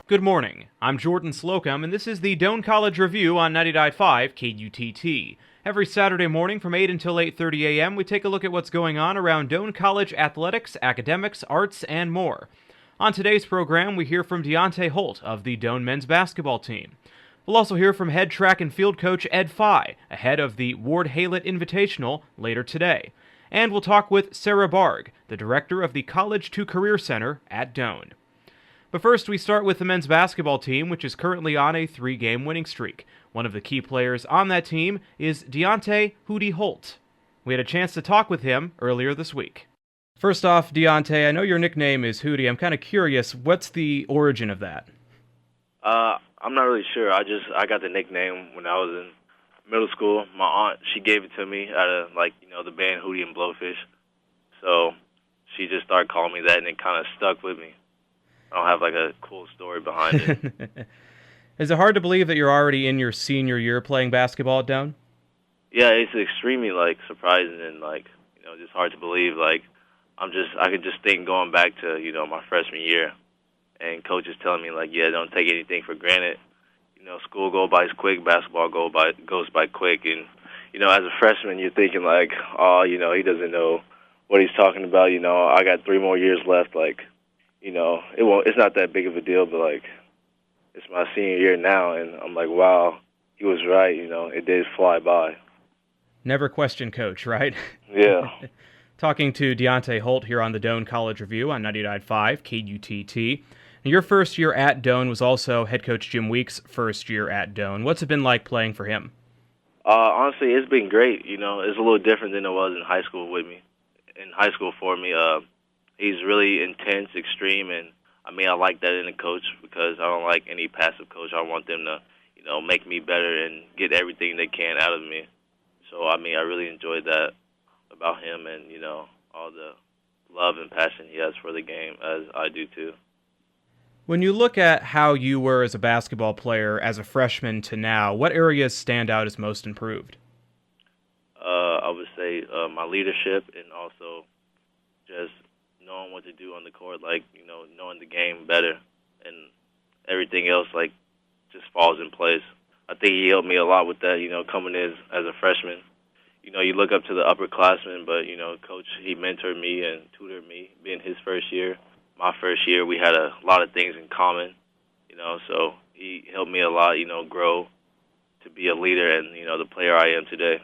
Good morning. I'm Jordan Slocum, and this is the Doane College Review on 99.5 KUTT. Every Saturday morning from 8 until 8:30 a.m., we take a look at what's going on around Doane College athletics, academics, arts, and more. On today's program, we hear from Hudy Holt of the Doane men's basketball team. We'll also hear from head track and field coach Ed Fye, ahead of the Ward Haylett Invitational later today. And we'll talk with Sarah Barg, the director of the College to Career Center at Doane. But first, we start with the men's basketball team, which is currently on a 3-game winning streak. One of the key players on that team is Hudy Holt. We had a chance to talk with him earlier this week. First off, Deontay, I know your nickname is Hudy. I'm kind of curious, what's the origin of that? I'm not really sure. I got the nickname when I was in middle school. My aunt, she gave it to me out of, the band Hootie and Blowfish. So she just started calling me that, and it kind of stuck with me. I don't have, a cool story behind it. Is it hard to believe that you're already in your senior year playing basketball at Doane? Yeah, it's extremely, surprising and, just hard to believe. I could just think going back to, my freshman year, and coach is telling me, don't take anything for granted. School goes by quick, basketball goes by quick, and, as a freshman, you're thinking, he doesn't know what he's talking about. I got 3 more years left, it's not that big of a deal, but, it's my senior year now, and I'm like, wow, he was right, it did fly by. Never question coach, right? Yeah. Talking to Hudy Holt here on the Doane College Review on 99.5 KUTT. Your first year at Doane was also head coach Jim Weeks' first year at Doane. What's it been like playing for him? Honestly, it's been great. It's a little different than it was in high school with me. In high school for me, he's really intense, extreme, and I like that in a coach because I don't like any passive coach. I want them to, make me better and get everything they can out of me. So, I really enjoyed that about him and, all the love and passion he has for the game, as I do too. When you look at how you were as a basketball player as a freshman to now, what areas stand out as most improved? I would say my leadership and also just knowing what to do on the court, knowing the game better, and everything else, just falls in place. I think he helped me a lot with that, coming in as a freshman. You look up to the upperclassmen, but, Coach, he mentored me and tutored me, being his first year. My first year, we had a lot of things in common, so he helped me a lot, grow to be a leader and, the player I am today.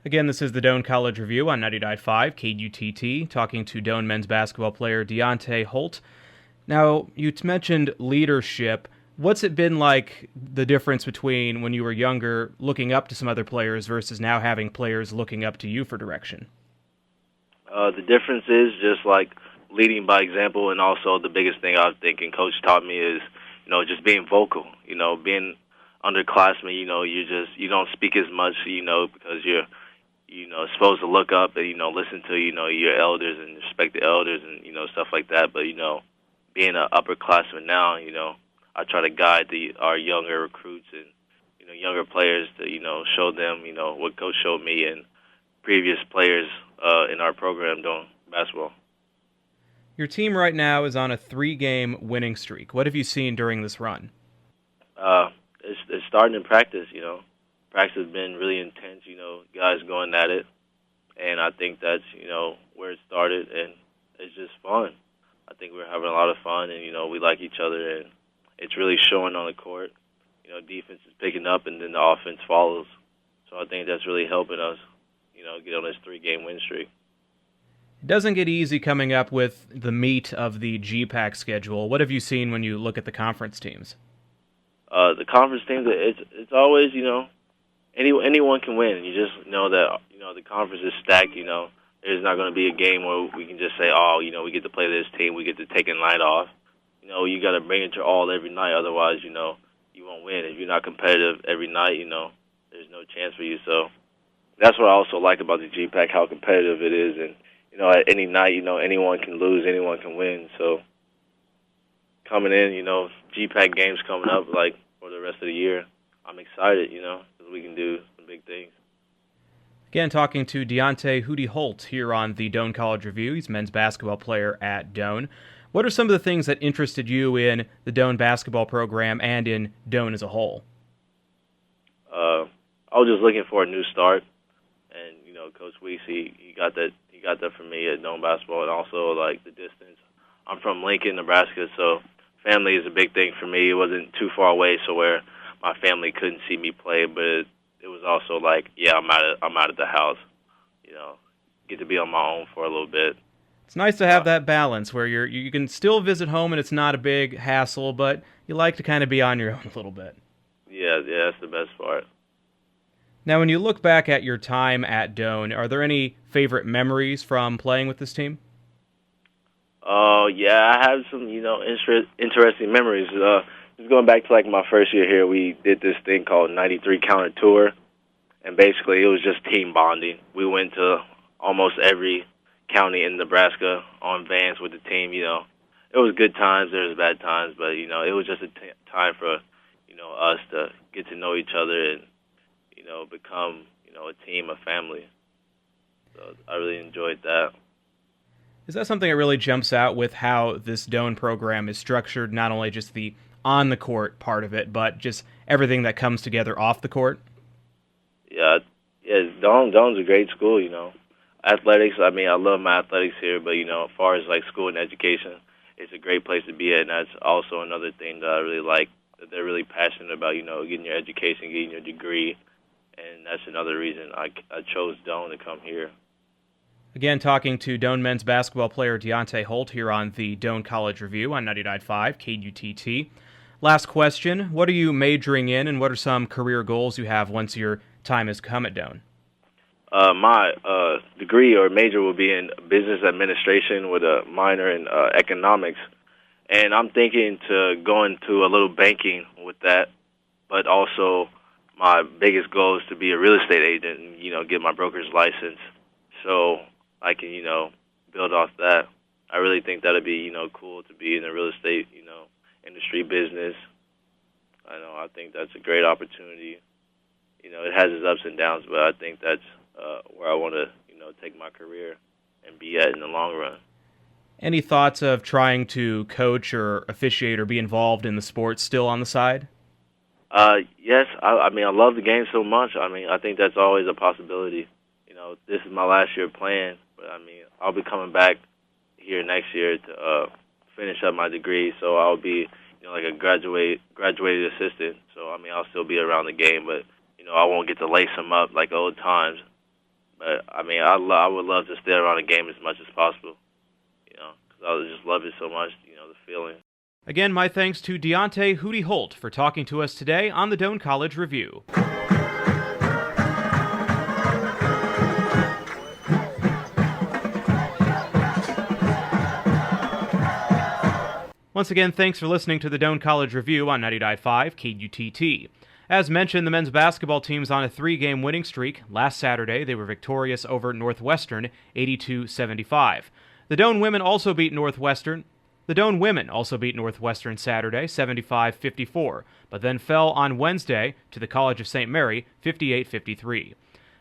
Again, this is the Doane College Review on 99.5 KUTT, talking to Doane men's basketball player Hudy Holt. Now, you mentioned leadership. What's it been like, the difference between when you were younger, looking up to some other players versus now having players looking up to you for direction? The difference is just, leading by example, and also the biggest thing I think and Coach taught me is, just being vocal. Being underclassmen, you don't speak as much, because you're supposed to look up and, listen to, your elders and respect the elders and, stuff like that. But, being an upperclassman now, I try to guide our younger recruits and, younger players to, show them, what Coach showed me and previous players in our program doing basketball. Your team right now is on a 3-game winning streak. What have you seen during this run? It's starting in practice, Practice has been really intense, guys going at it. And I think that's, where it started, and it's just fun. I think we're having a lot of fun, and, we like each other, and it's really showing on the court. Defense is picking up, and then the offense follows. So I think that's really helping us, get on this 3-game win streak. It doesn't get easy coming up with the meat of the GPAC schedule. What have you seen when you look at the conference teams? The conference teams, it's always, anyone can win. You just know that, the conference is stacked, There's not going to be a game where we can just say, we get to play this team, we get to take a night off. You got to bring it your all every night. Otherwise, you won't win. If you're not competitive every night, there's no chance for you. So that's what I also like about the GPAC, how competitive it is. And, at any night, anyone can lose, anyone can win. So coming in, GPAC games coming up, for the rest of the year, I'm excited, because we can do some big things. Again, talking to Hudy Holt here on the Doane College Review. He's a men's basketball player at Doane. What are some of the things that interested you in the Doane basketball program and in Doane as a whole? I was just looking for a new start, and Coach Weeks he got that for me at Doane basketball, and also like the distance. I'm from Lincoln, Nebraska, so family is a big thing for me. It wasn't too far away, so where my family couldn't see me play, but it was also like, yeah, I'm out of the house, get to be on my own for a little bit. It's nice to have that balance where you can still visit home and it's not a big hassle, but you like to kind of be on your own a little bit. Yeah, that's the best part. Now, when you look back at your time at Doane, are there any favorite memories from playing with this team? Oh, yeah, I have some, interesting memories. Just going back to, like, my first year here, we did this thing called 93 Counter Tour, and basically it was just team bonding. We went to almost every county in Nebraska on vans with the team, It was good times, there was bad times, but, it was just a time for, us to get to know each other and, become, a team, a family. So I really enjoyed that. Is that something that really jumps out with how this Doane program is structured, not only just the on-the-court part of it, but just everything that comes together off the court? Yeah, Doane's a great school, Athletics, I love my athletics here, but, as far as, like, school and education, it's a great place to be at, and that's also another thing that I really like, that they're really passionate about, getting your education, getting your degree, and that's another reason I chose Doane to come here. Again, talking to Doane men's basketball player Hudy Holt here on the Doane College Review on 99.5 KUTT. Last question, what are you majoring in, and what are some career goals you have once your time has come at Doane? My degree or major will be in business administration with a minor in economics. And I'm thinking to go into a little banking with that, but also my biggest goal is to be a real estate agent and, get my broker's license so I can, build off that. I really think that would be, cool to be in the real estate, industry business. I think that's a great opportunity. It has its ups and downs, but I think that's where I want to, take my career and be at in the long run. Any thoughts of trying to coach or officiate or be involved in the sport still on the side? Yes. I love the game so much. I think that's always a possibility. This is my last year playing, but I'll be coming back here next year to finish up my degree. So I'll be, like a graduated assistant. So I'll still be around the game, but I won't get to lace them up like old times. But I would love to stay around the game as much as possible. Because I just love it so much. The feeling. Again, my thanks to Hudy Holt for talking to us today on the Doane College Review. Once again, thanks for listening to the Doane College Review on 99.5 KUTT. As mentioned, the men's basketball team's on a 3-game winning streak. Last Saturday, they were victorious over Northwestern, 82-75. The Doane women also beat Northwestern Saturday, 75-54, but then fell on Wednesday to the College of St. Mary, 58-53.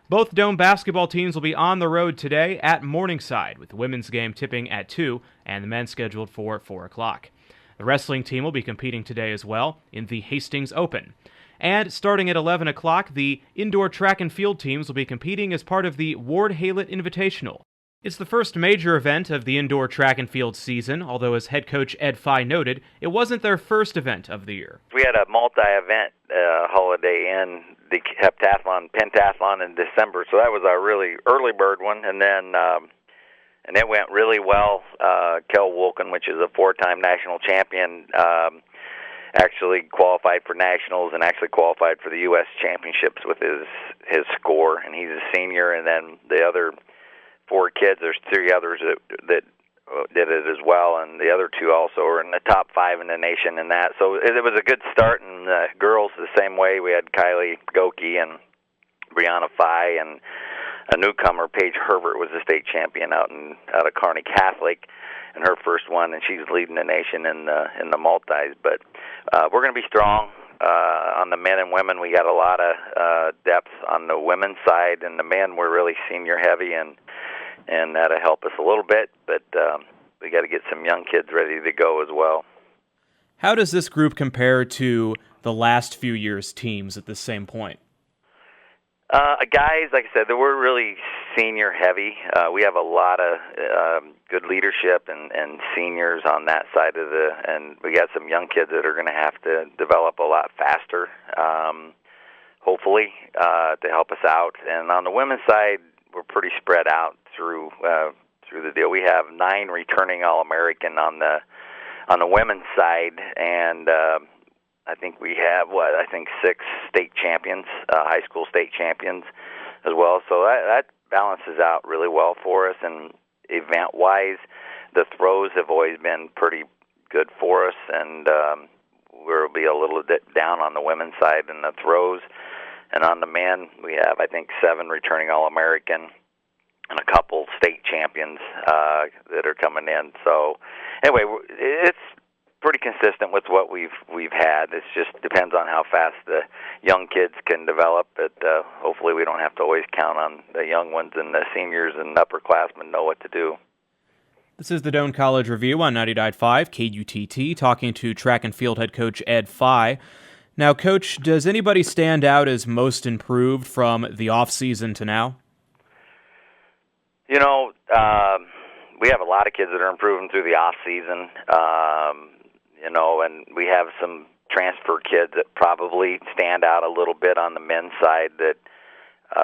Both Doane basketball teams will be on the road today at Morningside, with the women's game tipping at 2 and the men's scheduled for 4 o'clock. The wrestling team will be competing today as well in the Hastings Open. And starting at 11 o'clock, the indoor track and field teams will be competing as part of the Ward Haylett Invitational. It's the first major event of the indoor track and field season, although as head coach Ed Fye noted, it wasn't their first event of the year. We had a multi-event holiday in the heptathlon, pentathlon in December, so that was our really early bird one, and then and it went really well. Kel Wolken, which is a 4-time national champion, actually qualified for nationals and actually qualified for the U.S. championships with his score, and he's a senior, and then the other 4 kids, there's 3 others that did it as well, and the other 2 also are in the top 5 in the nation in that. So it was a good start, and the girls the same way. We had Kylie Goki and Brianna Fye, and a newcomer, Paige Herbert, was the state champion out of Kearney Catholic, and her first one, and she's leading the nation in the multis. But we're going to be strong on the men and women. We got a lot of depth on the women's side, and the men we're really senior heavy, and that'll help us a little bit. But we got to to get some young kids ready to go as well. How does this group compare to the last few years' teams at the same point? Guys, like I said, we're really senior heavy. We have a lot of good leadership and seniors on that side and we got some young kids that are going to have to develop a lot faster, hopefully, to help us out. And on the women's side, we're pretty spread out through the deal. We have 9 returning All-American on the women's side, and I think we have 6 state champions, high school state champions as well. So that balances out really well for us. And event-wise, the throws have always been pretty good for us, and we'll be a little bit down on the women's side in the throws. And on the men, we have, I think, 7 returning All-American and a couple state champions that are coming in. So anyway, it's pretty consistent with what we've had. It just depends on how fast the young kids can develop. But hopefully we don't have to always count on the young ones, and the seniors and upperclassmen know what to do. This is the Doane College Review on 99.5 KUTT, talking to track and field head coach Ed Fye. Now, Coach, does anybody stand out as most improved from the off-season to now? You know, we have a lot of kids that are improving through the off-season. You know, and we have some transfer kids that probably stand out a little bit on the men's side that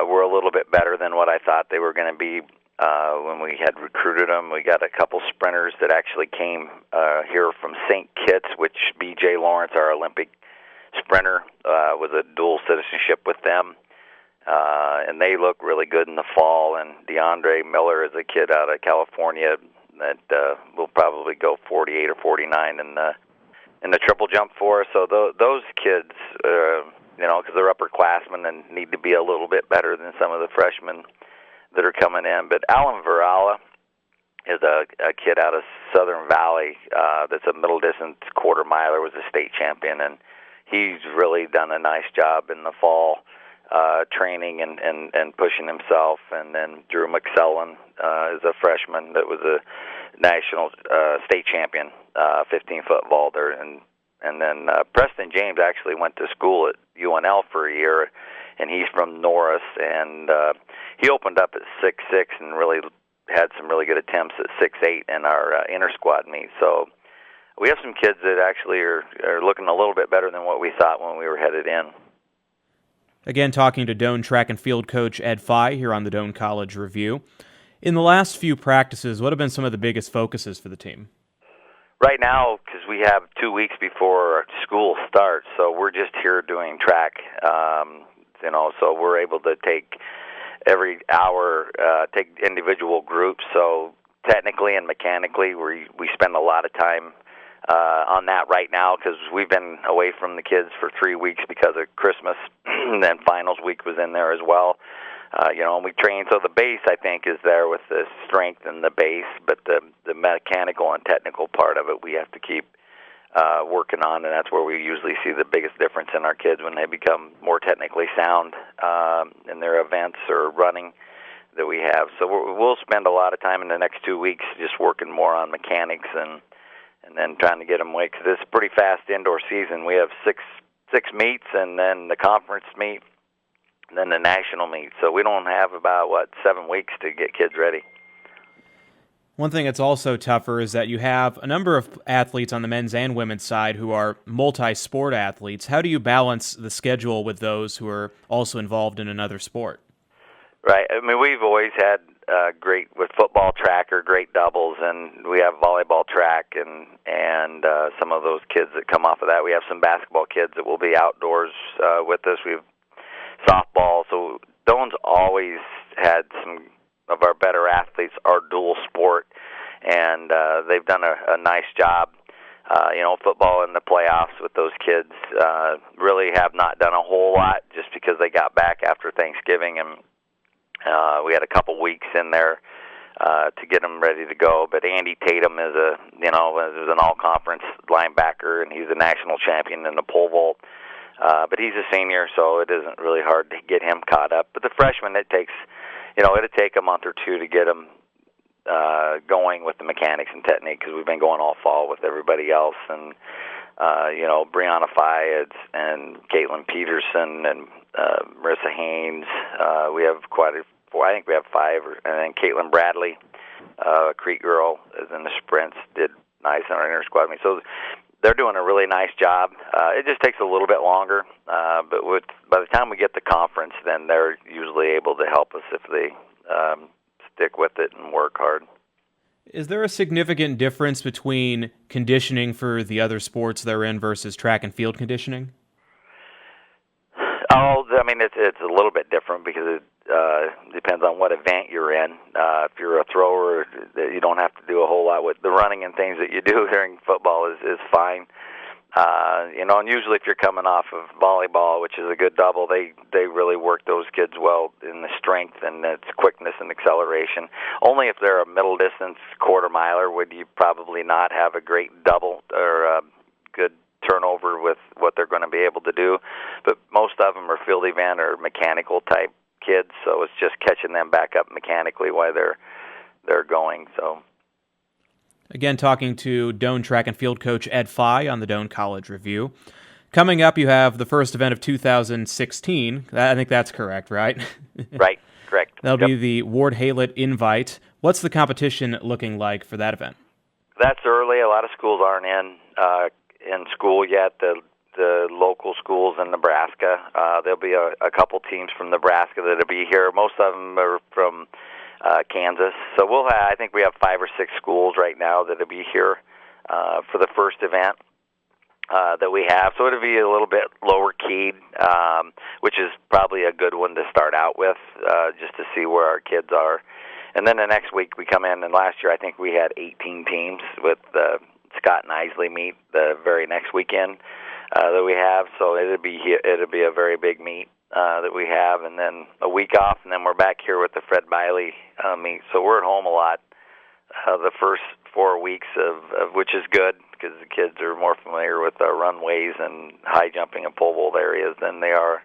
were a little bit better than what I thought they were going to be when we had recruited them. We got a couple sprinters that actually came here from St. Kitts, which B.J. Lawrence, our Olympic sprinter, was a dual citizenship with them. And they look really good in the fall. And DeAndre Miller is a kid out of California that will probably go 48 or 49 in the triple jump for us. So those kids, you know, because they're upperclassmen and need to be a little bit better than some of the freshmen that are coming in. But Alan Varala is a kid out of Southern Valley that's a middle distance quarter miler, was a state champion, and he's really done a nice job in the fall training and pushing himself. And then Drew McSellen is a freshman that was a national state champion, 15-foot vaulter. And then Preston James actually went to school at UNL for a year, and he's from Norris, and he opened up at 6'6" and really had some really good attempts at 6'8" in our inter-squad meet. So we have some kids that actually are looking a little bit better than what we thought when we were headed in. Again, talking to Doane track and field coach Ed Fye here on the Doane College Review. In the last few practices, what have been some of the biggest focuses for the team? Right now, because we have 2 weeks before school starts, so we're just here doing track, you know, so we're able to take every hour, take individual groups. So technically and mechanically, we spend a lot of time on that right now, because we've been away from the kids for 3 weeks because of Christmas, and then finals week was in there as well. You know, and we train, so the base, I think, is there with the strength and the base, but the mechanical and technical part of it we have to keep working on, and that's where we usually see the biggest difference in our kids when they become more technically sound in their events or running that we have. So we'll spend a lot of time in the next 2 weeks just working more on mechanics and then trying to get them away, because it's a pretty fast indoor season. We have six meets, and then the conference meet, and then the national meet. So we don't have about, 7 weeks to get kids ready. One thing that's also tougher is that you have a number of athletes on the men's and women's side who are multi-sport athletes. How do you balance the schedule with those who are also involved in another sport? Right. I mean, we've always had great, with football track, or great doubles, and we have volleyball track and some of those kids that come off of that. We have some basketball kids that will be outdoors with us. We have softball. So Doane's always had some of our better athletes are dual sport, and they've done a nice job. You know, football in the playoffs with those kids really have not done a whole lot, just because they got back after Thanksgiving, and we had a couple weeks in there to get them ready to go. But Andy Tatum is is an all-conference linebacker, and he's a national champion in the pole vault. But he's a senior, so it isn't really hard to get him caught up. But the freshmen, it'd take a month or two to get them going with the mechanics and technique because we've been going all fall with everybody else. And, Brianna Fye and Caitlin Peterson and Marissa Haynes. We have I think we have 5. And then Caitlin Bradley, Creek girl, is in the sprints, did nice in our inter squad meet. So they're doing a really nice job. It just takes a little bit longer, but by the time we get to conference, then they're usually able to help us if they stick with it and work hard. Is there a significant difference between conditioning for the other sports they're in versus track and field conditioning? Oh, I mean, it's a little bit different because it depends on what event you're in. If you're a thrower, you don't have to do a whole lot with the running and things that you do during football is fine. And usually if you're coming off of volleyball, which is a good double, they really work those kids well in the strength and its quickness and acceleration. Only if they're a middle distance quarter miler would you probably not have a great double or a good turnover with what they're going to be able to do. But most of them are field event or mechanical type kids, so it's just catching them back up mechanically while they're going. So. Again, talking to Doane track and field coach Ed Fye on the Doane College Review. Coming up, you have the first event of 2016. I think that's correct, right? Right, correct. That'll be the Ward Haylett Invite. What's the competition looking like for that event? That's early. A lot of schools aren't in school yet. The local schools in Nebraska. There'll be a couple teams from Nebraska that'll be here. Most of them are from Kansas. So I think we have 5 or 6 schools right now that'll be here for the first event that we have. So it'll be a little bit lower keyed, which is probably a good one to start out with, just to see where our kids are. And then the next week we come in, and last year I think we had 18 teams with Scott and Isley meet the very next weekend that we have. So it'll be a very big meet that we have, and then a week off, and then we're back here with the Fred Biley meet. So we're at home a lot the first 4 weeks of which is good because the kids are more familiar with the runways and high jumping and pole vault areas than they are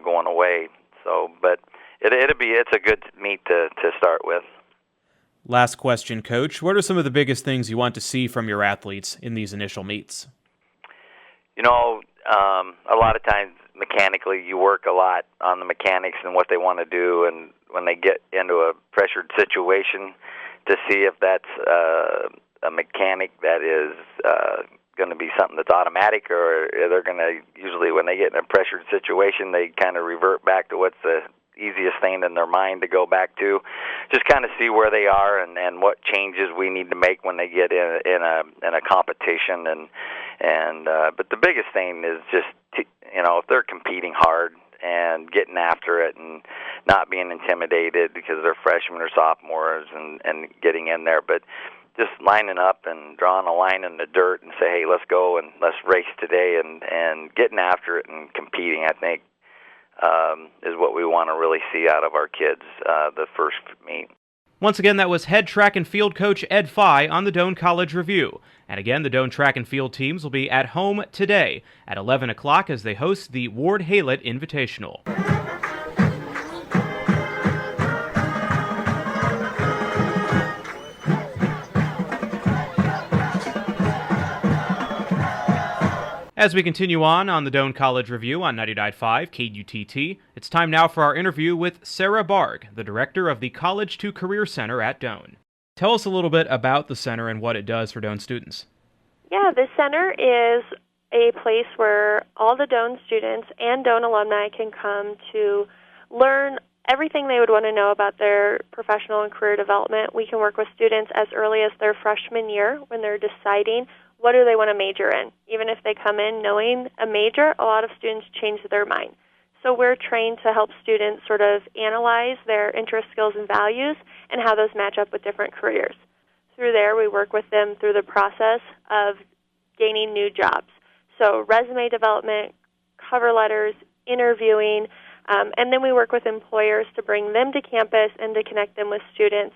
going away. So, but it's a good meet to start with. Last question, Coach. What are some of the biggest things you want to see from your athletes in these initial meets? A lot of times mechanically you work a lot on the mechanics and what they want to do, and when they get into a pressured situation to see if that's a mechanic that is going to be something that's automatic, or they're going to, usually when they get in a pressured situation, they kind of revert back to what's the easiest thing in their mind to go back to. Just kind of see where they are and what changes we need to make when they get in a competition. But the biggest thing is just if they're competing hard and getting after it and not being intimidated because they're freshmen or sophomores and getting in there, but just lining up and drawing a line in the dirt and say, hey, let's go and let's race today, and getting after it and competing, I think, is what we want to really see out of our kids the first meet. Once again, that was head track and field coach Ed Fye on the Doane College Review. And again, the Doane track and field teams will be at home today at 11 o'clock as they host the Ward Haylett Invitational. As we continue on the Doane College Review on 99.5 KUTT, it's time now for our interview with Sarah Barg, the director of the College to Career Center at Doane. Tell us a little bit about the center and what it does for Doane students. Yeah, the center is a place where all the Doane students and Doane alumni can come to learn everything they would want to know about their professional and career development. We can work with students as early as their freshman year when they're deciding what do they want to major in. Even if they come in knowing a major, a lot of students change their mind. So we're trained to help students sort of analyze their interests, skills, and values and how those match up with different careers. Through there, we work with them through the process of gaining new jobs. So resume development, cover letters, interviewing, and then we work with employers to bring them to campus and to connect them with students.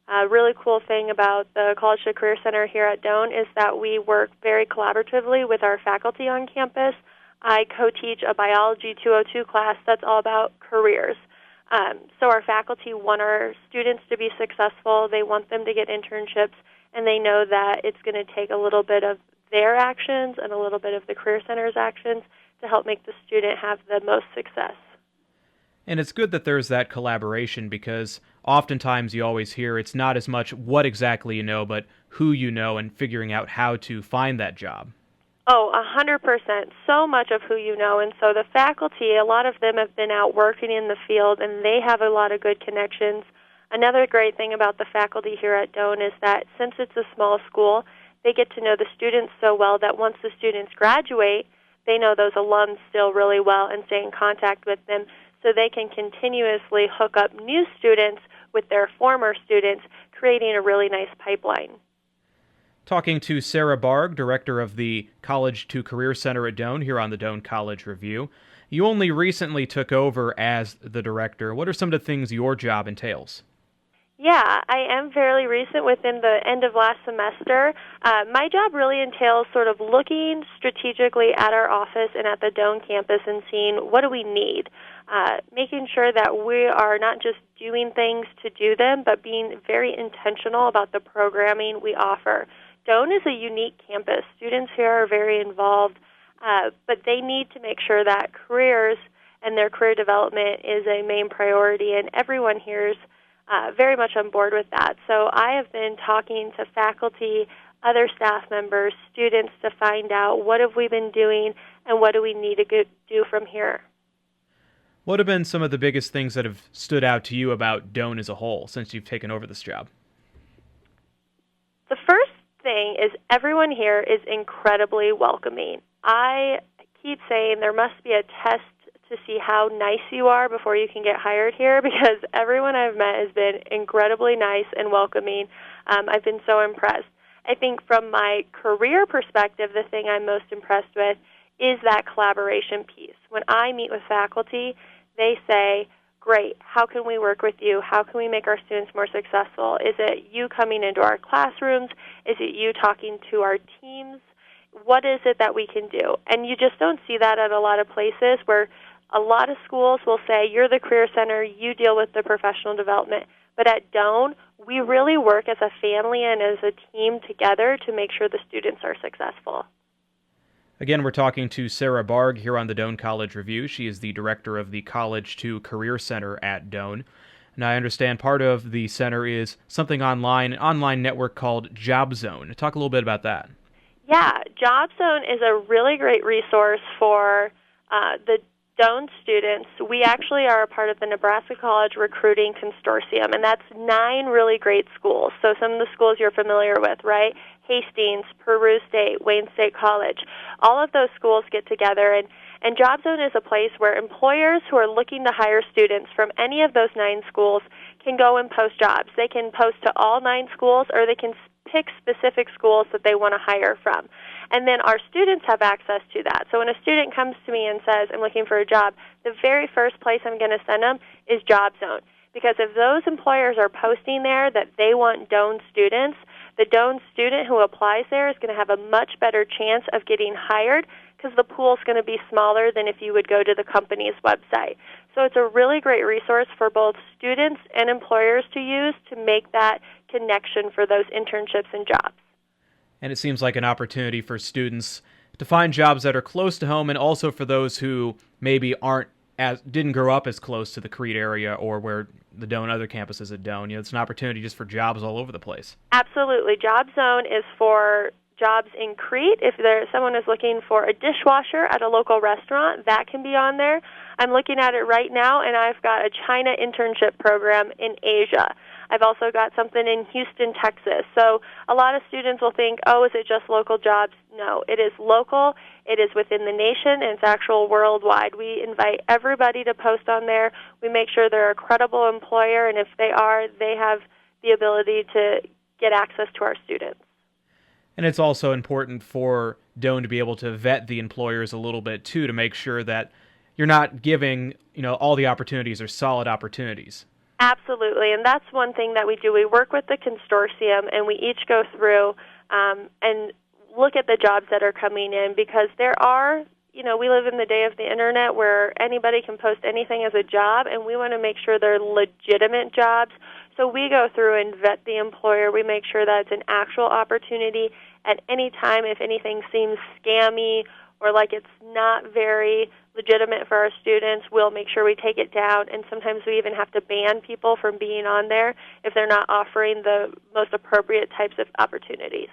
A really cool thing about the College to Career Center here at Doane is that we work very collaboratively with our faculty on campus. I co-teach a Biology 202 class that's all about careers. So our faculty want our students to be successful. They want them to get internships, and they know that it's going to take a little bit of their actions and a little bit of the Career Center's actions to help make the student have the most success. And it's good that there's that collaboration, because oftentimes you always hear it's not as much what exactly you know, but who you know and figuring out how to find that job. Oh, 100%. So much of who you know. And so the faculty, a lot of them have been out working in the field, and they have a lot of good connections. Another great thing about the faculty here at Doane is that since it's a small school, they get to know the students so well that once the students graduate, they know those alums still really well and stay in contact with them, so they can continuously hook up new students with their former students, creating a really nice pipeline. Talking to Sarah Barg, director of the College to Career Center at Doane, here on the Doane College Review. You only recently took over as the director. What are some of the things your job entails? Yeah, I am fairly recent, within the end of last semester. My job really entails sort of looking strategically at our office and at the Doane campus and seeing what do we need, making sure that we are not just doing things to do them, but being very intentional about the programming we offer. Doane is a unique campus. Students here are very involved, but they need to make sure that careers and their career development is a main priority, and everyone here is very much on board with that. So I have been talking to faculty, other staff members, students to find out what have we been doing and what do we need to do from here. What have been some of the biggest things that have stood out to you about Doane as a whole since you've taken over this job? The first thing is everyone here is incredibly welcoming. I keep saying there must be a test to see how nice you are before you can get hired here, because everyone I've met has been incredibly nice and welcoming. I've been so impressed. I think from my career perspective, the thing I'm most impressed with is that collaboration piece. When I meet with faculty, they say, great, how can we work with you? How can we make our students more successful? Is it you coming into our classrooms? Is it you talking to our teams? What is it that we can do? And you just don't see that at a lot of places, where a lot of schools will say, you're the Career Center, you deal with the professional development. But at Doane, we really work as a family and as a team together to make sure the students are successful. Again, we're talking to Sarah Barg here on the Doane College Review. She is the director of the College to Career Center at Doane. And I understand part of the center is something online, an online network called Job Zone. Talk a little bit about that. Yeah, Job Zone is a really great resource for the Doane students. We actually are a part of the Nebraska College Recruiting Consortium, and that's 9 really great schools. So some of the schools you're familiar with, right? Hastings, Peru State, Wayne State College. All of those schools get together, and Job Zone is a place where employers who are looking to hire students from any of those 9 schools can go and post jobs. They can post to all 9 schools, or they can pick specific schools that they want to hire from. And then our students have access to that. So when a student comes to me and says, I'm looking for a job, the very first place I'm going to send them is Job Zone. Because if those employers are posting there that they want Doane students, the Doane student who applies there is going to have a much better chance of getting hired, because the pool is going to be smaller than if you would go to the company's website. So it's a really great resource for both students and employers to use to make that connection for those internships and jobs. And it seems like an opportunity for students to find jobs that are close to home, and also for those who maybe didn't grow up as close to the Crete area or where the Doane other campuses at Doane. It's an opportunity just for jobs all over the place. Absolutely. Job Zone is for jobs in Crete. If someone is looking for a dishwasher at a local restaurant, that can be on there. I'm looking at it right now, and I've got a China internship program in Asia. I've also got something in Houston, Texas. So a lot of students will think, oh, is it just local jobs? No, it is local, it is within the nation, and it's actual worldwide. We invite everybody to post on there. We make sure they're a credible employer, and if they are, they have the ability to get access to our students. And it's also important for Doane to be able to vet the employers a little bit, too, to make sure that you're not giving, all the opportunities are solid opportunities. Absolutely, and that's one thing that we do. We work with the consortium, and we each go through and look at the jobs that are coming in, because there are, we live in the day of the internet where anybody can post anything as a job, and we want to make sure they're legitimate jobs. So we go through and vet the employer. We make sure that it's an actual opportunity. At any time, if anything seems scammy or like it's not very legitimate for our students, we'll make sure we take it down. And sometimes we even have to ban people from being on there if they're not offering the most appropriate types of opportunities.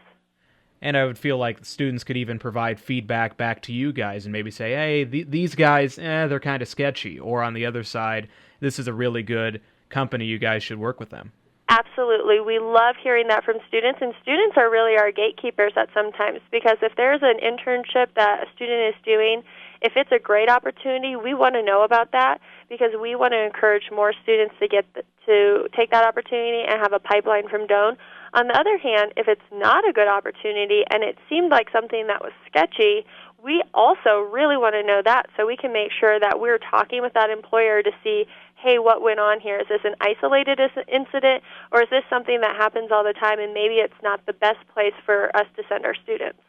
And I would feel like the students could even provide feedback back to you guys and maybe say, hey, these guys, they're kind of sketchy. Or on the other side, this is a really good company. You guys should work with them. Absolutely. We love hearing that from students, and students are really our gatekeepers at sometimes, because if there's an internship that a student is doing, if it's a great opportunity, we want to know about that because we want to encourage more students to take that opportunity and have a pipeline from Doane. On the other hand, if it's not a good opportunity and it seemed like something that was sketchy, we also really want to know that so we can make sure that we're talking with that employer to see, hey, what went on here? Is this an isolated incident, or is this something that happens all the time and maybe it's not the best place for us to send our students?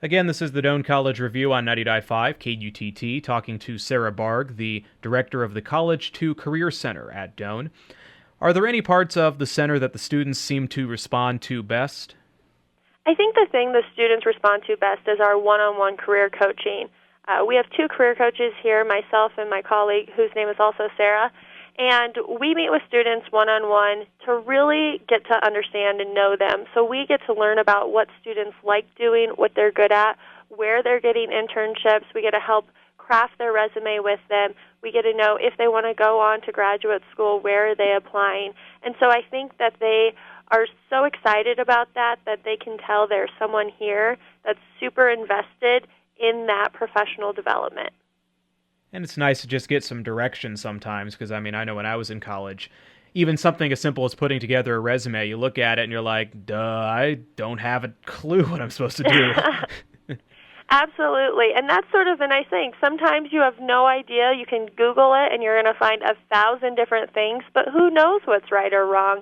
Again, this is the Doane College Review on 90.5 KUTT, talking to Sarah Barg, the director of the College to Career Center at Doane. Are there any parts of the center that the students seem to respond to best? I think the thing the students respond to best is our one-on-one career coaching. We have 2 career coaches here, myself and my colleague, whose name is also Sarah, and we meet with students one-on-one to really get to understand and know them. So we get to learn about what students like doing, what they're good at, where they're getting internships. We get to help craft their resume with them. We get to know if they want to go on to graduate school, where are they applying. And so I think that they are so excited about that they can tell there's someone here that's super invested in that professional development. And it's nice to just get some direction sometimes, because, I know when I was in college, even something as simple as putting together a resume, you look at it and you're like, duh, I don't have a clue what I'm supposed to do. Absolutely, and that's sort of the nice thing. Sometimes you have no idea. You can Google it, and you're going to find 1,000 different things, but who knows what's right or wrong?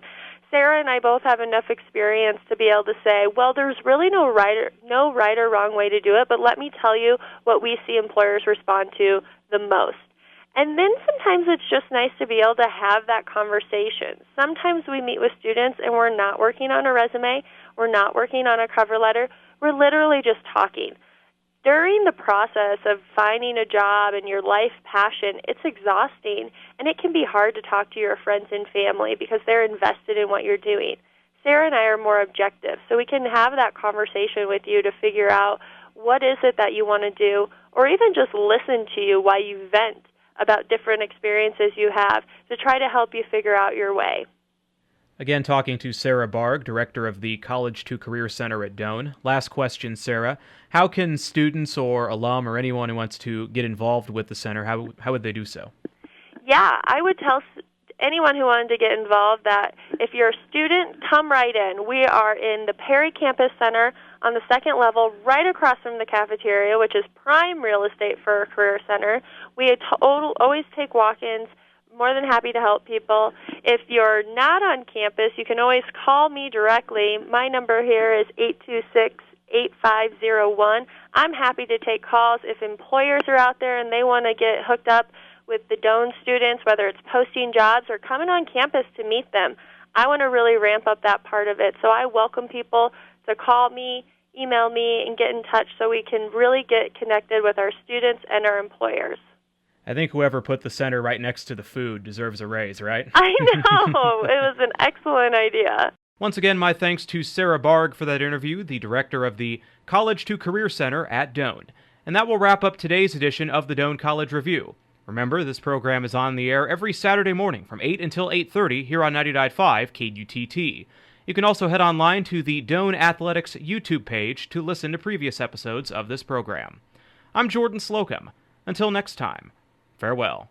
Sarah and I both have enough experience to be able to say, well, there's really no right or wrong way to do it, but let me tell you what we see employers respond to the most. And then sometimes it's just nice to be able to have that conversation. Sometimes we meet with students and we're not working on a resume, we're not working on a cover letter, we're literally just talking. During the process of finding a job and your life passion, it's exhausting, and it can be hard to talk to your friends and family because they're invested in what you're doing. Sarah and I are more objective, so we can have that conversation with you to figure out what is it that you want to do, or even just listen to you while you vent about different experiences you have to try to help you figure out your way. Again, talking to Sarah Barg, director of the College to Career Center at Doane. Last question, Sarah. How can students or alum or anyone who wants to get involved with the center, how would they do so? Yeah, I would tell anyone who wanted to get involved that if you're a student, come right in. We are in the Perry Campus Center on the 2nd level, right across from the cafeteria, which is prime real estate for a career center. We always take walk-ins. More than happy to help people. If you're not on campus, you can always call me directly. My number here is 826-8501. I'm happy to take calls if employers are out there and they want to get hooked up with the Doane students, whether it's posting jobs or coming on campus to meet them. I want to really ramp up that part of it. So I welcome people to call me, email me, and get in touch so we can really get connected with our students and our employers. I think whoever put the center right next to the food deserves a raise, right? I know. It was an excellent idea. Once again, my thanks to Sarah Barg for that interview, the director of the College to Career Center at Doane. And that will wrap up today's edition of the Doane College Review. Remember, this program is on the air every Saturday morning from 8 until 8:30 here on 90.5 KUTT. You can also head online to the Doane Athletics YouTube page to listen to previous episodes of this program. I'm Jordan Slocum. Until next time, farewell.